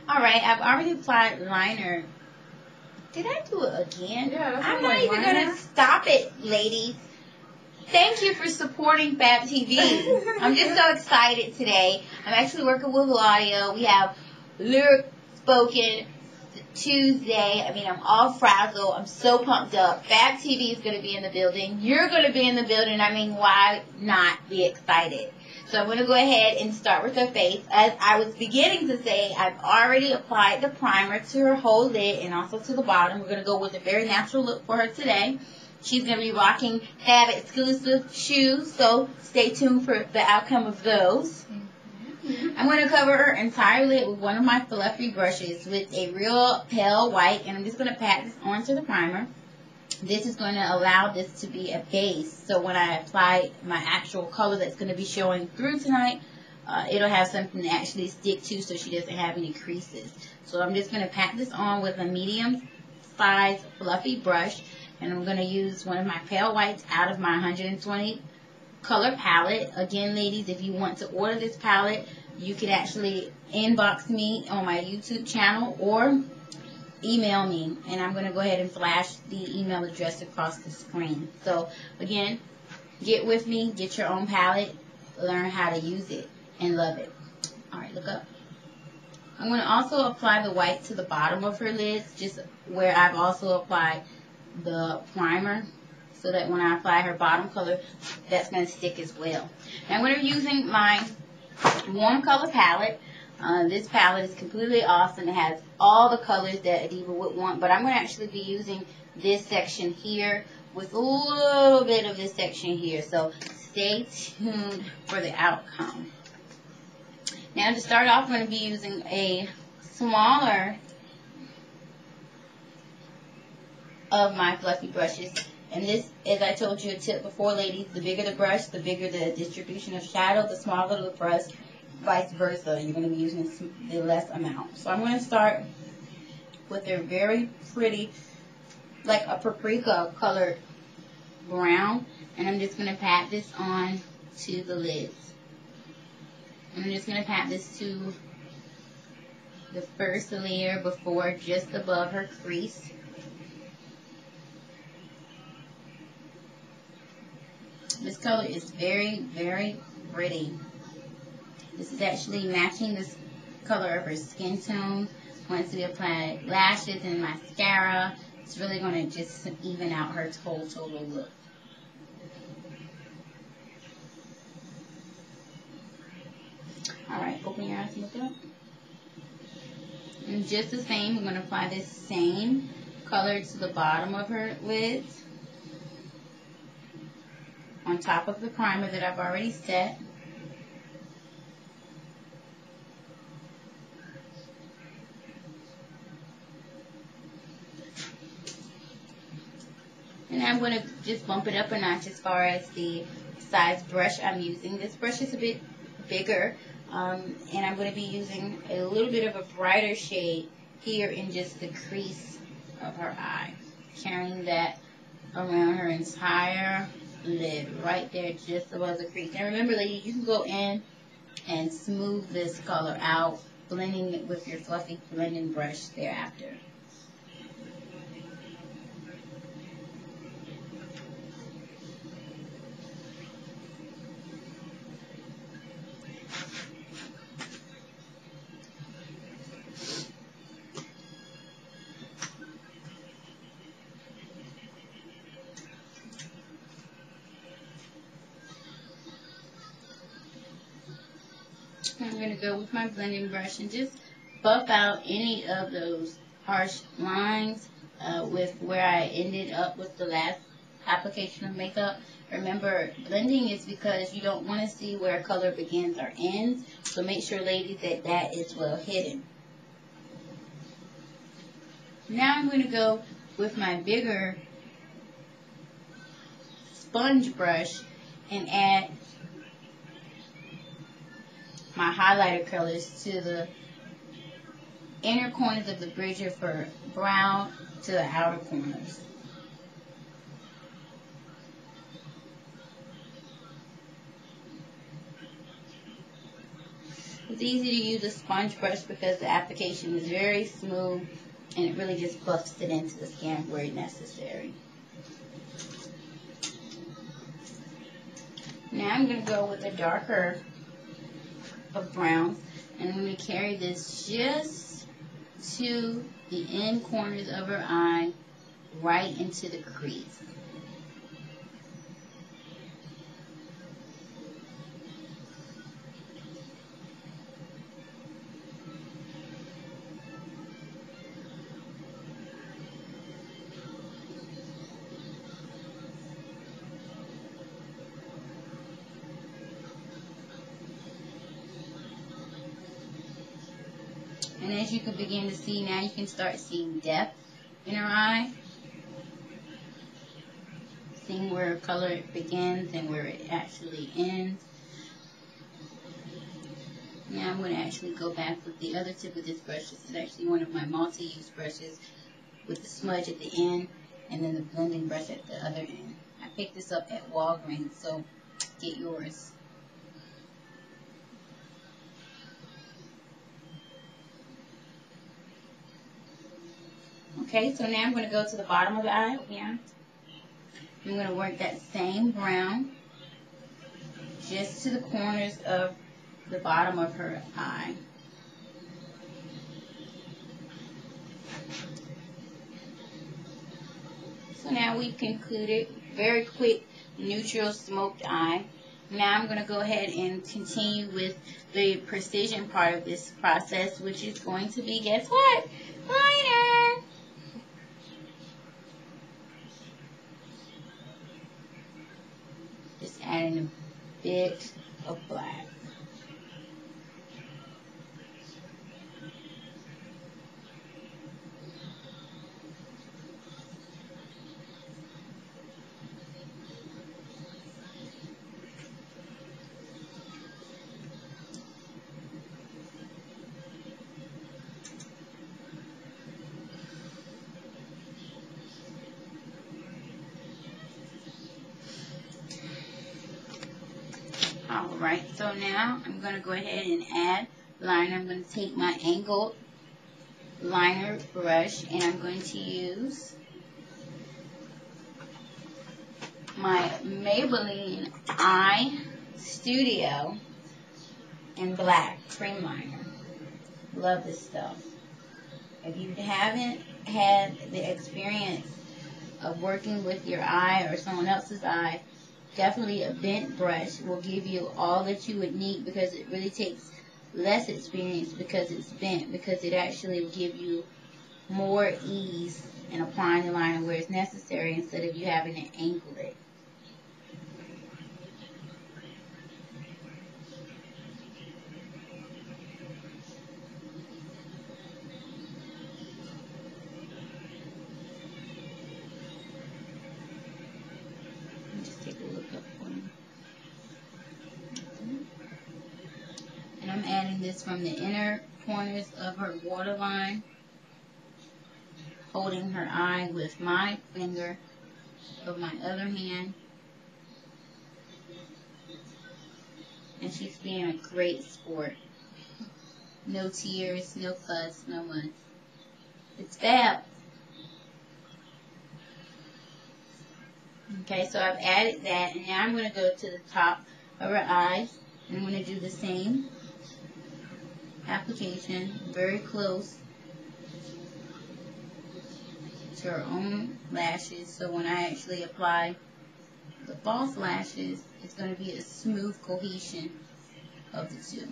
Alright, I've already applied liner. Did I do it again? Yeah, I'm not even going to stop it, ladies. Thank you for supporting FaBB TV. I'm just so excited today. I'm actually working with audio. We have lyric spoken Tuesday. I mean, I'm all frazzled. I'm so pumped up. FaBB TV is going to be in the building. You're going to be in the building. I mean, why not be excited? So I'm going to go ahead and start with her face. As I was beginning to say, I've already applied the primer to her whole lid and also to the bottom. We're going to go with a very natural look for her today. She's going to be rocking FaBB exclusive shoes, so stay tuned for the outcome of those. I'm going to cover her entire lid with one of my fluffy brushes with a real pale white, and I'm just going to pat this onto the primer. This is going to allow this to be a base, so when I apply my actual color that's going to be showing through tonight, it'll have something to actually stick to so she doesn't have any creases. So I'm just going to pat this on with a medium size fluffy brush, and I'm going to use one of my pale whites out of my 120 color palette. Again, ladies, if you want to order this palette, you can actually inbox me on my YouTube channel or email me, and I'm going to go ahead and flash the email address across the screen. So again, get with me, get your own palette, learn how to use it, and love it. Alright, look up. I'm going to also apply the white to the bottom of her lids, just where I've also applied the primer, so that when I apply her bottom color, that's going to stick as well. Now I'm going to be using my warm color palette. This palette is completely awesome. It has all the colors that a diva would want, but I'm going to actually be using this section here with a little bit of this section here. So stay tuned for the outcome. Now to start off, I'm going to be using a smaller of my fluffy brushes. And this, as I told you a tip before, ladies, the bigger the brush, the bigger the distribution of shadow, the smaller the brush, vice versa. You're going to be using the less amount. So I'm going to start with a very pretty, like a paprika colored brown. And I'm just going to pat this on to the lids. And I'm just going to pat this to the first layer before just above her crease. This color is very, very pretty. This is actually matching this color of her skin tone. Once we apply lashes and mascara, it's really going to just even out her total look. Alright, open your eyes and look up. And just the same, I'm going to apply this same color to the bottom of her lids, on top of the primer that I've already set. And I'm going to just bump it up a notch as far as the size brush I'm using. This brush is a bit bigger, and I'm going to be using a little bit of a brighter shade here in just the crease of her eye, carrying that around her entire lid right there just above the crease. And remember, ladies, you can go in and smooth this color out, blending it with your fluffy blending brush thereafter. I'm going to go with my blending brush and just buff out any of those harsh lines with where I ended up with the last application of makeup. Remember, blending is because you don't want to see where a color begins or ends, so make sure, ladies, that that is well hidden. Now I'm going to go with my bigger sponge brush and add my highlighter colors to the inner corners of the bridge of her brow to the outer corners. It's easy to use a sponge brush because the application is very smooth and it really just buffs it into the skin where necessary. Now I'm going to go with a darker of browns, and I'm going to carry this just to the end corners of her eye, right into the crease. And as you can begin to see now, you can start seeing depth in her eye. Seeing where color begins and where it actually ends. Now I'm going to actually go back with the other tip of this brush. This is actually one of my multi-use brushes with the smudge at the end and then the blending brush at the other end. I picked this up at Walgreens, so get yours. Okay, so now I'm going to go to the bottom of the eye. Yeah. I'm going to work that same brown just to the corners of the bottom of her eye. So now we've concluded very quick neutral smoked eye. Now I'm going to go ahead and continue with the precision part of this process, which is going to be, guess what? Liner! Just adding a bit of black. Alright, so now I'm going to go ahead and add liner. I'm going to take my angled liner brush and I'm going to use my Maybelline Eye Studio in black cream liner. Love this stuff. If you haven't had the experience of working with your eye or someone else's eye, definitely a bent brush will give you all that you would need, because it really takes less experience because it's bent, because it actually will give you more ease in applying the liner where it's necessary instead of you having to angle it. And I'm adding this from the inner corners of her waterline, holding her eye with my finger of my other hand. And she's being a great sport. No tears, no fuss, no much. It's fab. Okay, so I've added that, and now I'm going to go to the top of her eyes, and I'm going to do the same application, very close to her own lashes, so when I actually apply the false lashes, it's going to be a smooth cohesion of the two.